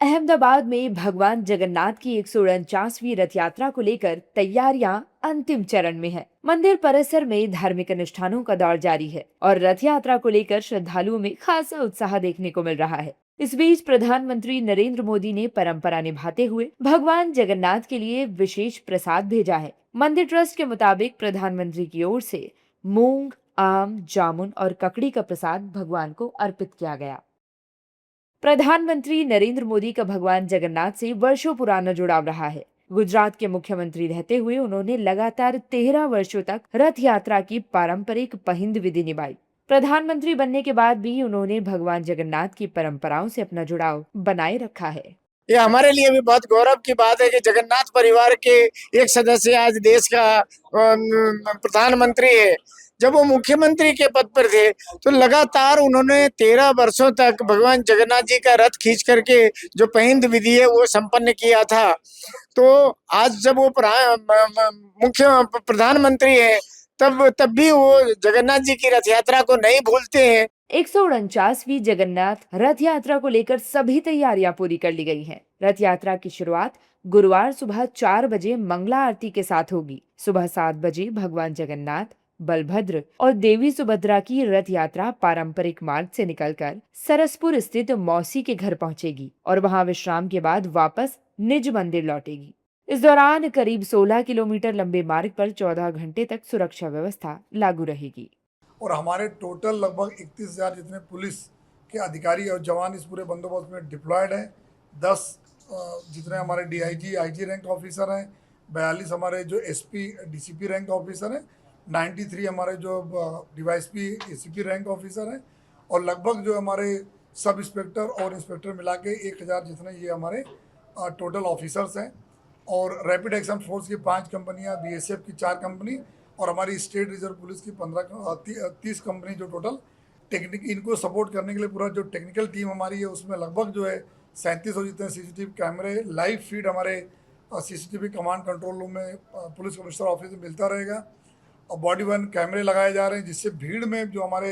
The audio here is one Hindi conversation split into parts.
अहमदाबाद में भगवान जगन्नाथ की 149वीं रथ यात्रा को लेकर तैयारियां अंतिम चरण में है। मंदिर परिसर में धार्मिक अनुष्ठानों का दौर जारी है और रथ यात्रा को लेकर श्रद्धालुओं में खासा उत्साह देखने को मिल रहा है। इस बीच प्रधानमंत्री नरेंद्र मोदी ने परंपरा निभाते हुए भगवान जगन्नाथ के लिए विशेष प्रसाद भेजा है। मंदिर ट्रस्ट के मुताबिक प्रधानमंत्री की ओर से मूंग, आम, जामुन और ककड़ी का प्रसाद भगवान को अर्पित किया गया। प्रधानमंत्री नरेंद्र मोदी का भगवान जगन्नाथ से वर्षों पुराना जुड़ाव रहा है। गुजरात के मुख्यमंत्री रहते हुए उन्होंने लगातार 13 वर्षों तक रथ यात्रा की पारंपरिक पहिंद विधि निभाई। प्रधानमंत्री बनने के बाद भी उन्होंने भगवान जगन्नाथ की परंपराओं से अपना जुड़ाव बनाए रखा है। ये हमारे लिए भी बहुत गौरव की बात है कि जगन्नाथ परिवार के एक सदस्य आज देश का प्रधानमंत्री है। जब वो मुख्यमंत्री के पद पर थे तो लगातार उन्होंने 13 वर्षों तक भगवान जगन्नाथ जी का रथ खींच करके जो पहिंद विधि है वो संपन्न किया था। तो आज जब वो मुख्य प्रधानमंत्री है तब भी वो जगन्नाथ जी की रथ यात्रा को नहीं भूलते हैं। 149वीं जगन्नाथ रथ यात्रा को लेकर सभी तैयारियां पूरी कर ली गई हैं। रथ यात्रा की शुरुआत गुरुवार सुबह 4 बजे मंगला आरती के साथ होगी। सुबह 7 बजे भगवान जगन्नाथ, बलभद्र और देवी सुभद्रा की रथ यात्रा पारंपरिक मार्ग से निकलकर सरसपुर स्थित मौसी के घर पहुंचेगी और वहां विश्राम के बाद वापस निज मंदिर लौटेगी। इस दौरान करीब 16 किलोमीटर लंबे मार्ग पर 14 घंटे तक सुरक्षा व्यवस्था लागू रहेगी। और हमारे टोटल लगभग 31,000 जितने पुलिस के अधिकारी और जवान इस पूरे बंदोबस्त में डिप्लॉयड हैं। 10 जितने हमारे डीआईजी, आईजी रैंक ऑफिसर हैं, 42 हमारे जो एसपी, डीसीपी रैंक ऑफिसर हैं, 93 हमारे जो डीवाईएसपी, एसीपी रैंक ऑफिसर हैं और लगभग जो हमारे सब इंस्पेक्टर और इंस्पेक्टर मिला के 1,000 जितने ये हमारे टोटल ऑफिसर्स हैं। और रैपिड एक्शन फोर्स की 5 कंपनियाँ, बीएसएफ की 4 कंपनी और हमारी स्टेट रिजर्व पुलिस की 30 कंपनी जो टोटल टेक्निक इनको सपोर्ट करने के लिए पूरा जो टेक्निकल टीम हमारी है उसमें लगभग जो है 3700 जितने सीसीटीवी कैमरे लाइव फीड हमारे सीसीटीवी कमांड कंट्रोल रूम में पुलिस कमिश्नर ऑफिस में मिलता रहेगा और बॉडी वन कैमरे लगाए जा रहे हैं जिससे भीड़ में जो हमारे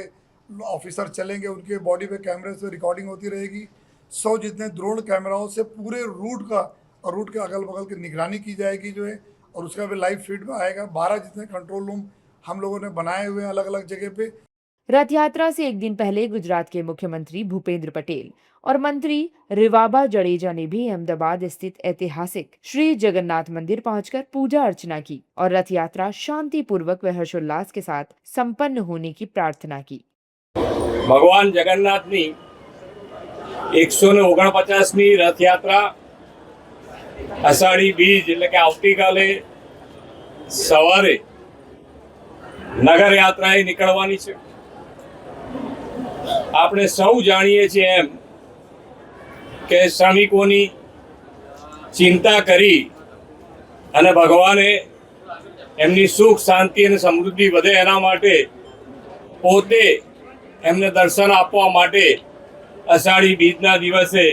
ऑफिसर चलेंगे उनके बॉडी पे कैमरे से रिकॉर्डिंग होती रहेगी। 100 जितने ड्रोन कैमराओं से पूरे रूट के अगल बगल की निगरानी की जाएगी जो है और उसका भी लाइव फीड में आएगा। 12 जितने कंट्रोल रूम हम लोगों ने बनाए हुए हैं अलग अलग जगह पे। रथ यात्रा से एक दिन पहले गुजरात के मुख्यमंत्री भूपेंद्र पटेल और मंत्री रिवाबा जडेजा ने भी अहमदाबाद स्थित ऐतिहासिक श्री जगन्नाथ मंदिर पहुंचकर पूजा अर्चना की और रथ यात्रा शांतिपूर्वक व हर्षोल्लास के साथ संपन्न होने की प्रार्थना की। भगवान जगन्नाथनी 149મી रथ यात्रा अषाढ़ी बीज એટલે કે આવતીકાલે સવારે નગર યાત્રાએ નીકળવાની છે। આપણે સૌ જાણીએ છીએ એમ કે શ્રમિકોની ચિંતા કરી અને ભગવાને એમની સુખ શાંતિ અને સમૃદ્ધિ વધે એના માટે પોતે એમને દર્શન આપવા માટે અષાઢી બીજના દિવસે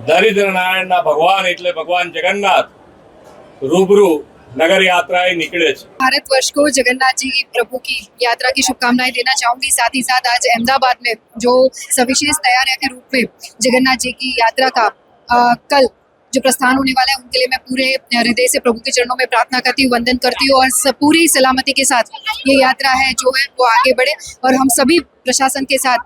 दरिद्र नारायण भगवान એટલે भगवान जगन्नाथ रूबरू नगर यात्राएं निकले। भारतवर्ष को जगन्नाथ जी प्रभु की यात्रा की शुभकामनाएं देना चाहूंगी। साथ ही साथ आज अहमदाबाद में जो सविशेष तैयारियां के रूप में जगन्नाथ जी की यात्रा का कल जो प्रस्थान होने वाला है उनके लिए मैं पूरे हृदय से प्रभु के चरणों में प्रार्थना करती हूँ, वंदन करती हूँ और पूरी सलामती के साथ ये यात्रा है जो है वो आगे बढ़े और हम सभी प्रशासन के साथ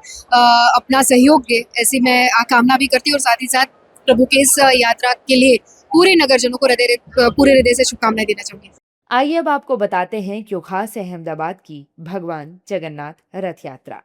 अपना सहयोग दे ऐसी मैं कामना भी करती हूँ। और साथ ही साथ प्रभु के इस यात्रा के लिए पूरे नगरजनों को पूरे हृदय से शुभकामनाएं देना चाहूंगी। आइए अब आपको बताते हैं क्यों खास है अहमदाबाद की भगवान जगन्नाथ रथ यात्रा।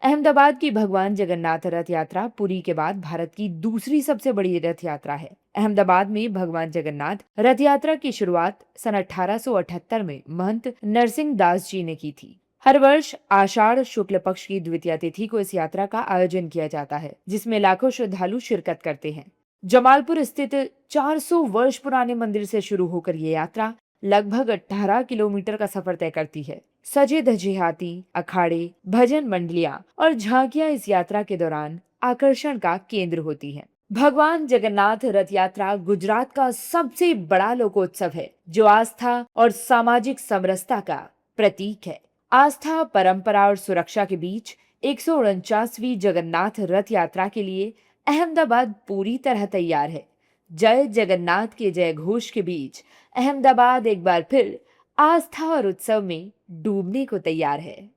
अहमदाबाद की भगवान जगन्नाथ रथ यात्रा पुरी के बाद भारत की दूसरी सबसे बड़ी रथ यात्रा है। अहमदाबाद में भगवान जगन्नाथ रथ यात्रा की शुरुआत सन 1878 में महंत नरसिंह दास जी ने की थी। हर वर्ष आषाढ़ शुक्ल पक्ष की द्वितीय तिथि को इस यात्रा का आयोजन किया जाता है जिसमें लाखों श्रद्धालु शिरकत करते हैं। जमालपुर स्थित 400 वर्ष पुराने मंदिर से शुरू होकर ये यात्रा लगभग 18 किलोमीटर का सफर तय करती है। सजे धजे हाथी, अखाड़े, भजन मंडलियां और झांकियां इस यात्रा के दौरान आकर्षण का केंद्र होती हैं। भगवान जगन्नाथ रथ यात्रा गुजरात का सबसे बड़ा लोकोत्सव है जो आस्था और सामाजिक समरसता का प्रतीक है। आस्था, परंपरा और सुरक्षा के बीच 149वीं जगन्नाथ रथ यात्रा के लिए अहमदाबाद पूरी तरह तैयार है। जय जगन्नाथ के जय घोष के बीच अहमदाबाद एक बार फिर आस्था और उत्सव में डूबने को तैयार है।